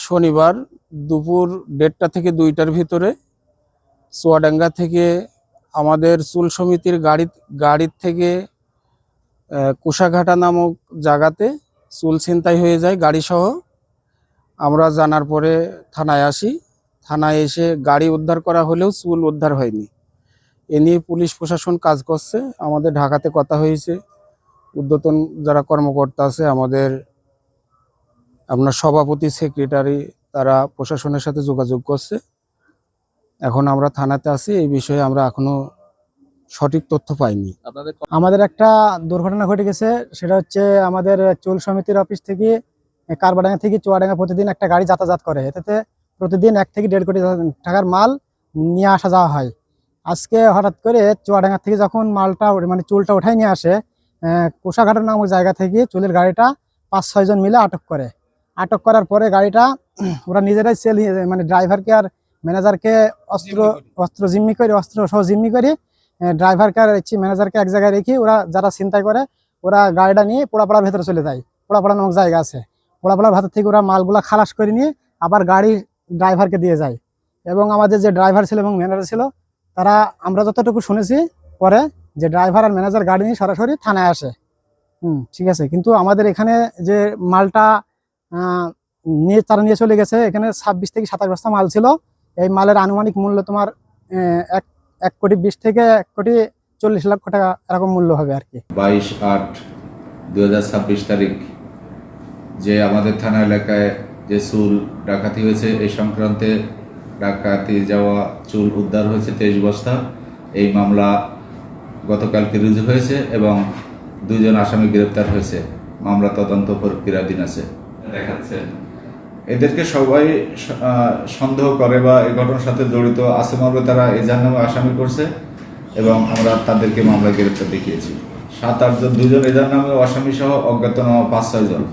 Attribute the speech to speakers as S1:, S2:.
S1: শনিবার দুপুর 1:30টা থেকে 2টার ভিতরে চুয়াডাঙ্গা থেকে আমাদের চুল সমিতির গাড়ির থেকে কুশাঘাটা নামক জায়গাতে চুল ছিনতাই হয়ে যায় গাড়িসহ। আমরা জানার পরে থানায় আসি। থানায় এসে গাড়ি উদ্ধার করা হলেও চুল উদ্ধার হয়নি। এ নিয়ে পুলিশ প্রশাসন কাজ করছে। আমাদের ঢাকাতে কথা হয়েছে, ঊর্ধ্বতন যারা কর্মকর্তা আছে, আমাদের আপনার সভাপতি, সেক্রেটারি, তারা প্রশাসনের সাথে যোগাযোগ করছে। এখন আমরা থানাতে আছি। এই বিষয়ে আমরা এখনো সঠিক তথ্য পাইনি।
S2: আমাদের একটা দুর্ঘটনা ঘটে গেছে, সেটা হচ্ছে আমাদের চুল সমিতির অফিস থেকে কারবাডাঙ্গা থেকে চুয়াডাঙ্গা প্রতিদিন একটা গাড়ি যাতায়াত করে। এতে প্রতিদিন 1 থেকে 1.5 কোটি টাকার মাল নিয়ে আসা যাওয়া হয়। আজকে হঠাৎ করে চুয়াডাঙ্গা থেকে যখন মালটা মানে চুলটা উঠাই নিয়ে আসে, কুশাঘাটা নামক জায়গা থেকে চুলের গাড়িটা 5-6 জন মিলে আটক করে। আটক করার পরে গাড়িটা ওরা নিজেরাই মানে ড্রাইভারকে আর ম্যানেজারকে অস্ত্র সহ জিম্মি করে ড্রাইভারকে আর ম্যানেজারকে এক জায়গায় রেখে ওরা যারা ছিনতাই করে ওরা গাড়িটা নিয়ে পোড়াপাড়ার ভেতরে চলে যায়। পোড়াপাড়া নামক জায়গা আছে, পোড়াপাড়ার ভেতর থেকে ওরা মালগুলা খালাস করে নিয়ে আবার গাড়ি ড্রাইভারকে দিয়ে যায়। এবং আমাদের যে ড্রাইভার ছিল এবং ম্যানেজার ছিল, তারা আমরা যতটুকু শুনেছি পরে যে ড্রাইভার আর ম্যানেজার গাড়ি নিয়ে সরাসরি থানায় আসে। ঠিক আছে, কিন্তু আমাদের এখানে যে মালটা তারা নিয়ে চলে গেছে, এখানে 26 থেকে 27 বস্তা মাল ছিল। এই মালের আনুমানিক মূল্য তোমার 1,20 থেকে 1,40 লক্ষ টাকা এরকম মূল্য হবে আর কি।
S3: 22/8/2026 তারিখ যে আমাদের থানা এলাকায় যে চুল ডাকাতি হয়েছে, এই সংক্রান্তে ডাকাতি যাওয়া চুল উদ্ধার হয়েছে 23 বস্তা। এই মামলা গতকালকে রুজু হয়েছে এবং 2 জন আসামি গ্রেপ্তার হয়েছে। মামলা তদন্ত প্রক্রিয়াধীন আছে। দেখাচ্ছে এদেরকে সবাই সন্দেহ করে বা এই ঘটনার সাথে জড়িত আছে বলে তারা এজাহার নামে আসামি করছে এবং আমরা তাদেরকে মামলা গ্রেপ্তার দেখিয়েছি। 7-8 জন, 2 জন এজাহার নামে আসামি সহ অজ্ঞাতনামা 5-6 জন।